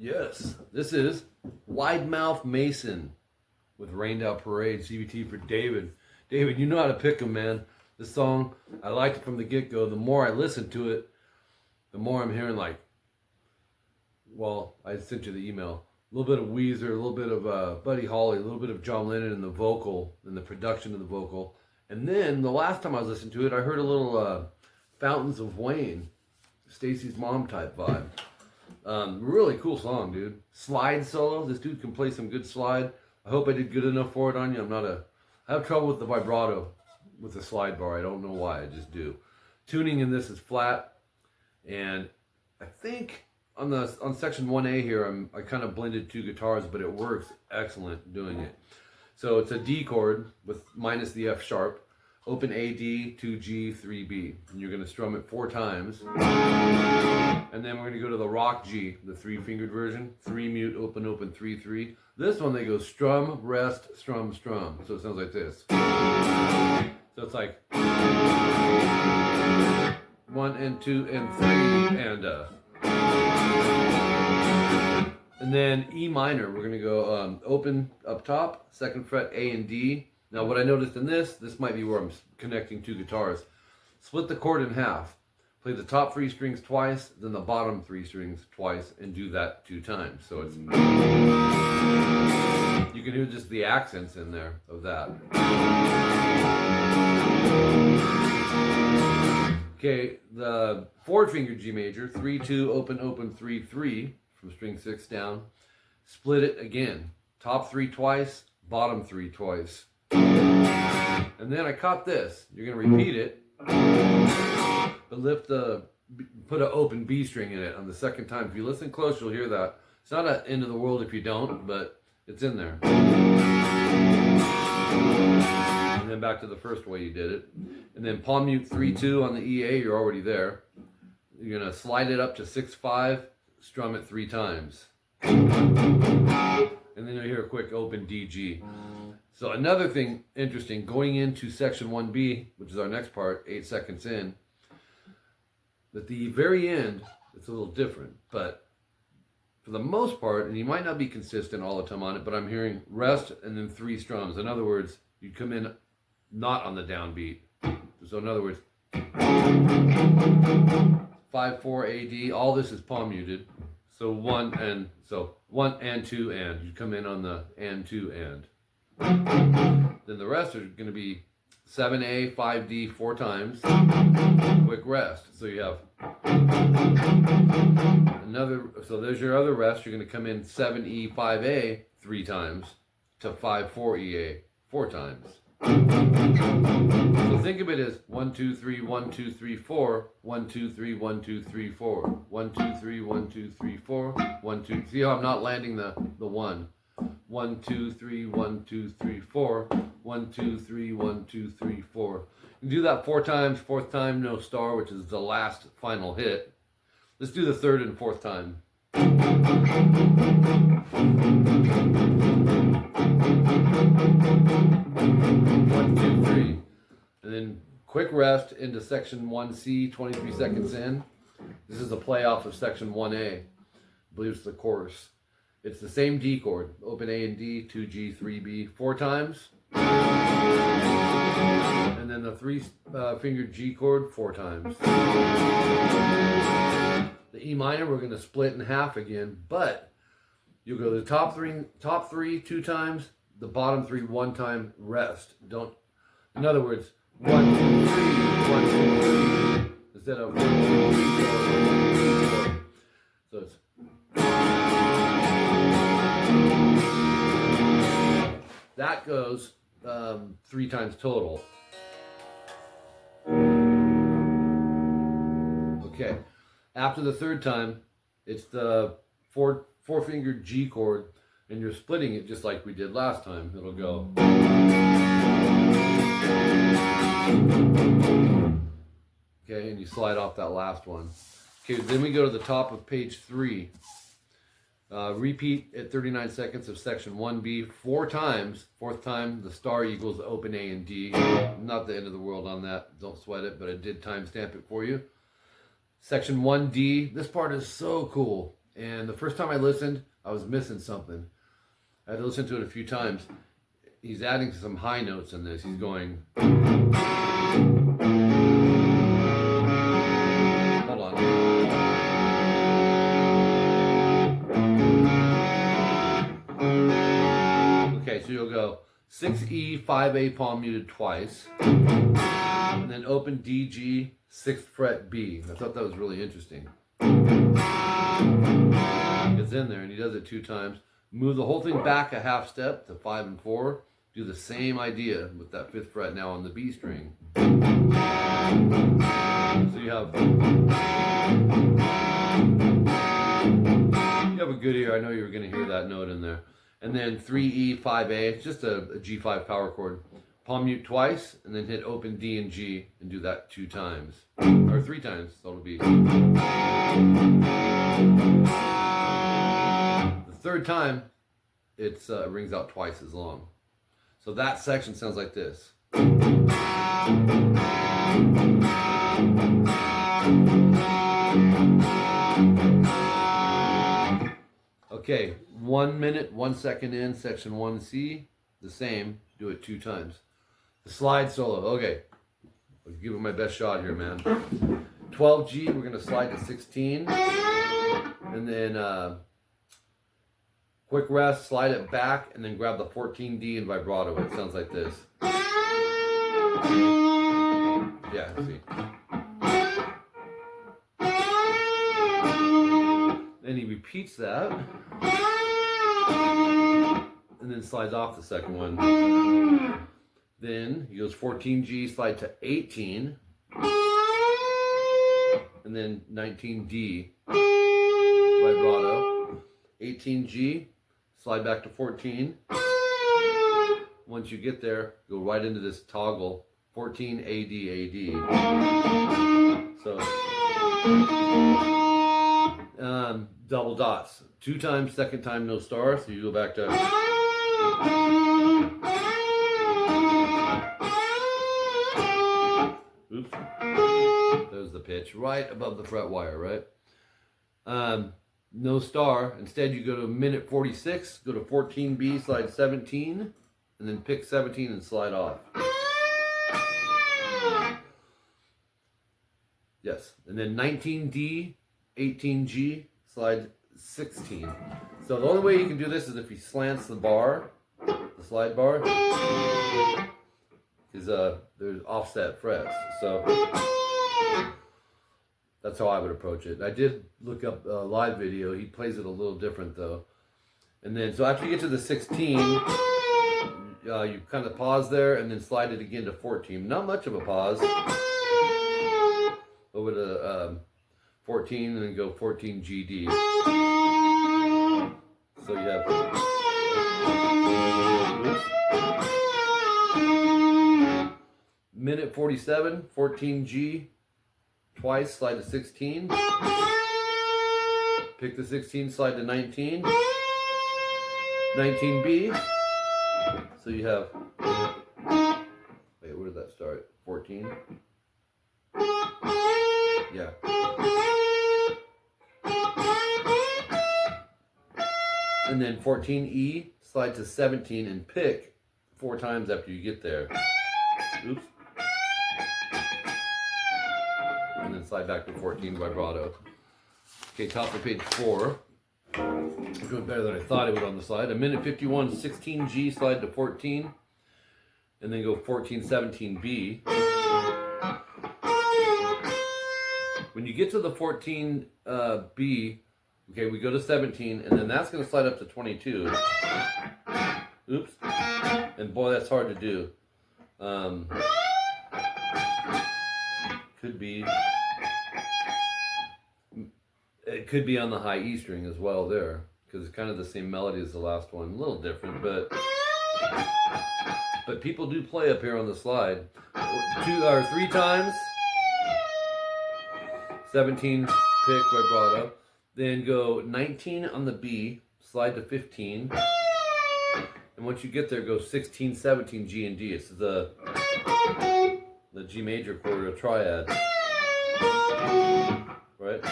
Yes, this is Wide Mouth Mason with Rained Out Parade, CBT for David. David, you know how to pick them, man. This song, I liked it from the get-go. The more I listen to it, the more I'm hearing like, well, I sent you the email. A little bit of Weezer, a little bit of Buddy Holly, a little bit of John Lennon in the vocal, and the production of the vocal. And then the last time I was listening to it, I heard a little Fountains of Wayne, Stacy's Mom type vibe. Really cool song, dude. Slide solo. This dude can play some good slide. I hope I did good enough for it on you. I have trouble with the vibrato with the slide bar. I don't know why. I just do. Tuning in this is flat, and I think on section 1A here, I kind of blended two guitars, but it works excellent doing it. So it's a D chord with minus the F sharp. Open A, D, 2 G, 3 B. And you're going to strum it 4 times. And then we're going to go to the rock G, the 3-fingered version. 3 mute, open, open, 3, 3. This one they go strum, rest, strum, strum. So it sounds like this. So it's like 1 and 2 and 3 and then E minor. We're going to go open up top, 2nd fret, A and D. Now what I noticed in this might be where I'm connecting 2 guitars. Split the chord in half. Play the top 3 strings twice, then the bottom 3 strings twice, and do that 2 times. So it's, you can hear just the accents in there of that. Okay, the 4-finger G major, 3, 2, open, open, 3, 3, from string 6 down. Split it again. Top 3 twice, bottom 3 twice. And then I caught this. You're going to repeat it, but put an open B string in it on the 2nd time. If you listen close, you'll hear that. It's not an end of the world if you don't, but it's in there. And then back to the first way you did it. And then palm mute 3-2 on the EA, you're already there. You're going to slide it up to 6-5, strum it 3 times. And then you'll hear a quick open DG. So another thing interesting, going into section 1B, which is our next part, 8 seconds in, at the very end, it's a little different, but for the most part, and you might not be consistent all the time on it, but I'm hearing rest and then 3 strums. In other words, you come in not on the downbeat. So in other words, 5-4 AD, all this is palm muted. So 1 and 2 and. You come in on the and 2 and. Then the rest are going to be 7A, 5D 4 times, quick rest. So you have another, so there's your other rest. You're going to come in 7E, 5A 3 times to 5-4 EA 4 times. So think of it as 1, 2, 3, 1, 2, 3, 4, 1, 2, 3, 1, 2, 3, 4, 1, 2, 3, 1, 2, 3, 4, 1, 2. See how I'm not landing the 1. 1, 2, 3, 1, 2, 3, 4. 1, 2, 3, 1, 2, 3, 4. You do that 4 times. 4th time, no star, which is the last final hit. Let's do the 3rd and 4th time. 1, 2, 3. And then quick rest into section 1C, 23 seconds in. This is a play off of section 1A. I believe it's the chorus. It's the same D chord. Open A and D, 2G, 3B, 4 times. And then the 3-fingered G chord 4 times. The E minor, we're going to split in half again, but you'll go to the top three 2 times, the bottom 3 1 time, rest. Don't, in other words, 1, 2, 3, 1, 2, 3, instead of 1, 2, 3, 4, 1, 2, 3, 4. So it's that goes 3 times total. Okay. After the 3rd time, It's the four-fingered G chord, and you're splitting it just like we did last time. It'll go. Okay, and you slide off that last one. Okay, then we go to the top of page 3. Repeat at 39 seconds of section 1B 4 times. 4th time, the star equals open A and D. Not the end of the world on that. Don't sweat it, but I did timestamp it for you. Section 1D. This part is so cool. And the first time I listened, I was missing something. I had to listen to it a few times. He's adding some high notes in this. He's going. Hold on. Okay, so you'll go 6E, 5A palm muted twice, and then open D, G, 6th fret B. I thought that was really interesting. It's in there, and he does it 2 times. Move the whole thing back a half step to 5 and 4. Do the same idea with that 5th fret now on the B string. So you have a good ear. I know you were going to hear that note in there. And then 3E, 5A. It's just a G5 power chord. Palm mute twice, and then hit open D and G, and do that 2 times. Or 3 times, so it'll be. The 3rd time, it rings out twice as long. So that section sounds like this. Okay, 1 minute, 1 second in, section 1C, the same, do it 2 times. The slide solo, okay, I'll give it my best shot here, man. 12G, we're going to slide to 16, and then quick rest, slide it back, and then grab the 14D and vibrato. It sounds like this. Yeah, see. Then he repeats that, and then slides off the second one. Then he goes 14G, slide to 18, and then 19D, vibrato, 18G, slide back to 14. Once you get there, go right into this toggle, 14 AD, AD. So, double dots. 2 times, 2nd time, no star, so you go back to. Oops. There's the pitch, right above the fret wire, right? No star. Instead, you go to minute 46, go to 14B, slide 17, and then pick 17 and slide off. Yes. And then 19D, 18G, slide 16. So the only way you can do this is if he slants the bar, the slide bar, because there's offset frets. So that's how I would approach it. I did look up a live video. He plays it a little different though. And then, so after you get to the 16, you kind of pause there and then slide it again to 14. Not much of a pause. Over to 14 and then go 14 GD. So you have. Minute 47, 14G, twice, slide to 16. Pick the 16, slide to 19. 19B. So you have. Wait, where did that start? 14. Yeah. And then 14E, slide to 17 and pick 4 times after you get there. Oops. And then slide back to 14 vibrato. Okay, top of page 4. I'm doing better than I thought it would on the slide. A minute 51, 16G, slide to 14. And then go 14, 17B. When you get to the 14B, okay, we go to 17, and then that's going to slide up to 22. Oops. And boy, that's hard to do. Could be. It could be on the high E string as well there, because it's kind of the same melody as the last one. A little different, but people do play up here on the slide. 2 or 3 times. 17 pick vibrato. Then go 19 on the B, slide to 15. And once you get there, go 16, 17, G and D. It's the G major chord, a triad. Right?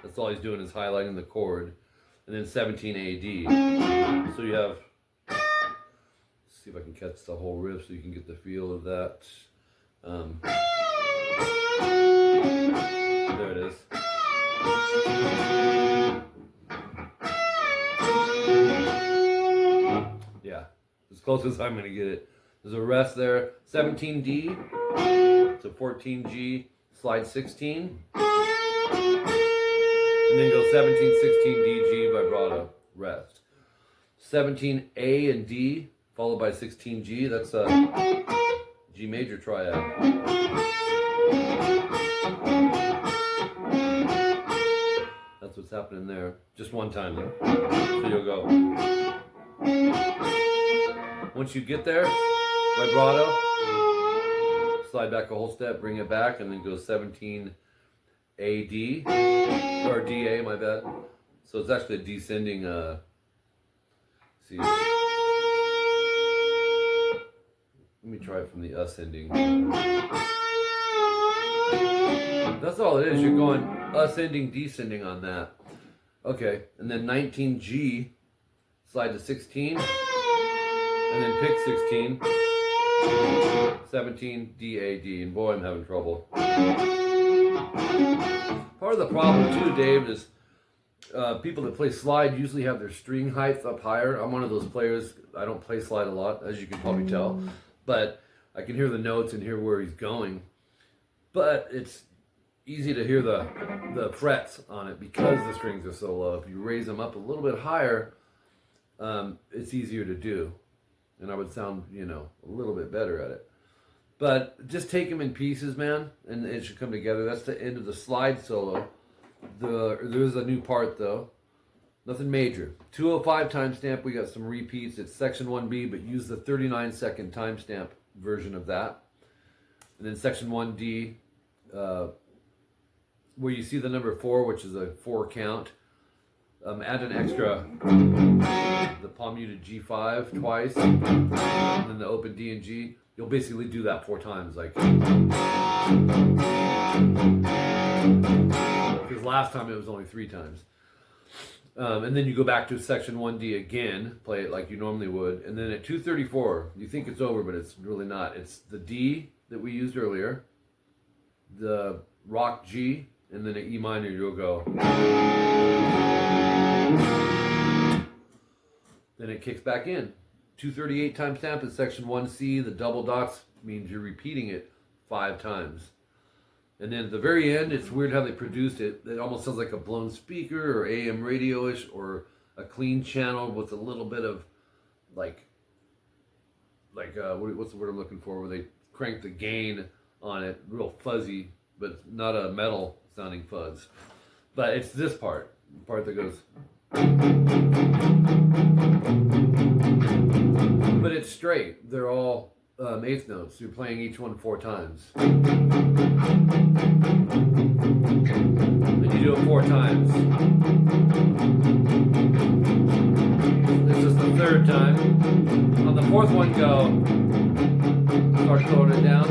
That's all he's doing is highlighting the chord. And then 17 A, D. So you have, let's see if I can catch the whole riff so you can get the feel of that. There it is. Yeah, as close as I'm going to get it. There's a rest there. 17 D to 14 G, slide 16. And then go 17, 16 D, G, vibrato, rest. 17 A and D, followed by 16 G. That's a G major triad. That's what's happening there. Just one time though. So you'll go. Once you get there, vibrato, slide back a whole step, bring it back, and then go 17 A, D, or D, A, my bad. So it's actually a descending, see. Let me try it from the ascending. That's all it is. You're going ascending, descending on that. Okay, and then 19 G, slide to 16, and then pick 16, 17 D, A, D, and boy, I'm having trouble. Part of the problem too, Dave, is people that play slide usually have their string height up higher. I'm one of those players. I don't play slide a lot, as you can probably tell, but I can hear the notes and hear where he's going. But it's easy to hear the frets on it because the strings are so low. If you raise them up a little bit higher, it's easier to do, and I would sound, you know, a little bit better at it. But just take them in pieces, man, and it should come together. That's the end of the slide solo. There's a new part, though. Nothing major. 205 timestamp. We got some repeats. It's section 1B, but use the 39-second timestamp version of that. And then section 1D, where you see the number 4, which is a 4 count. Add an extra, the palm muted G5 twice, and then the open D and G. You'll basically do that 4 times, like, because last time it was only 3 times. And then you go back to section 1D again, play it like you normally would, and then at 234, you think it's over, but it's really not. It's the D that we used earlier, the rock G, and then an E minor, you'll go. Then it kicks back in. 238 timestamp is section 1C. The double dots means you're repeating it 5 times. And then at the very end, it's weird how they produced it. It almost sounds like a blown speaker or AM radio-ish or a clean channel with a little bit of like what's the word I'm looking for, where they crank the gain on it, real fuzzy, but not a metal sounding fuzz. But it's this part, the part that goes. But it's straight. They're all eighth notes. You're playing each one 4 times. And you do it 4 times. This is the 3rd time. On the 4th one, go. Start slowing it down.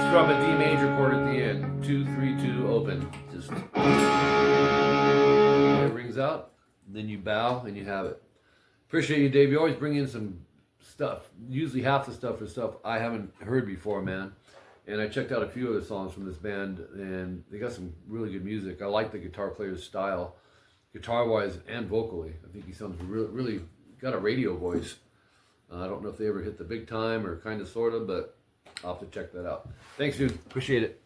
Strum a D major chord at the end. 2, 3, 2, open. Just it rings out, and then you bow and you have it. Appreciate you, Dave. You always bring in some stuff. Usually half the stuff is stuff I haven't heard before, man. And I checked out a few other songs from this band, and they got some really good music. I like the guitar player's style, guitar-wise and vocally. I think he sounds really got a radio voice. I don't know if they ever hit the big time or kind of, sort of, but I'll have to check that out. Thanks, dude. Appreciate it.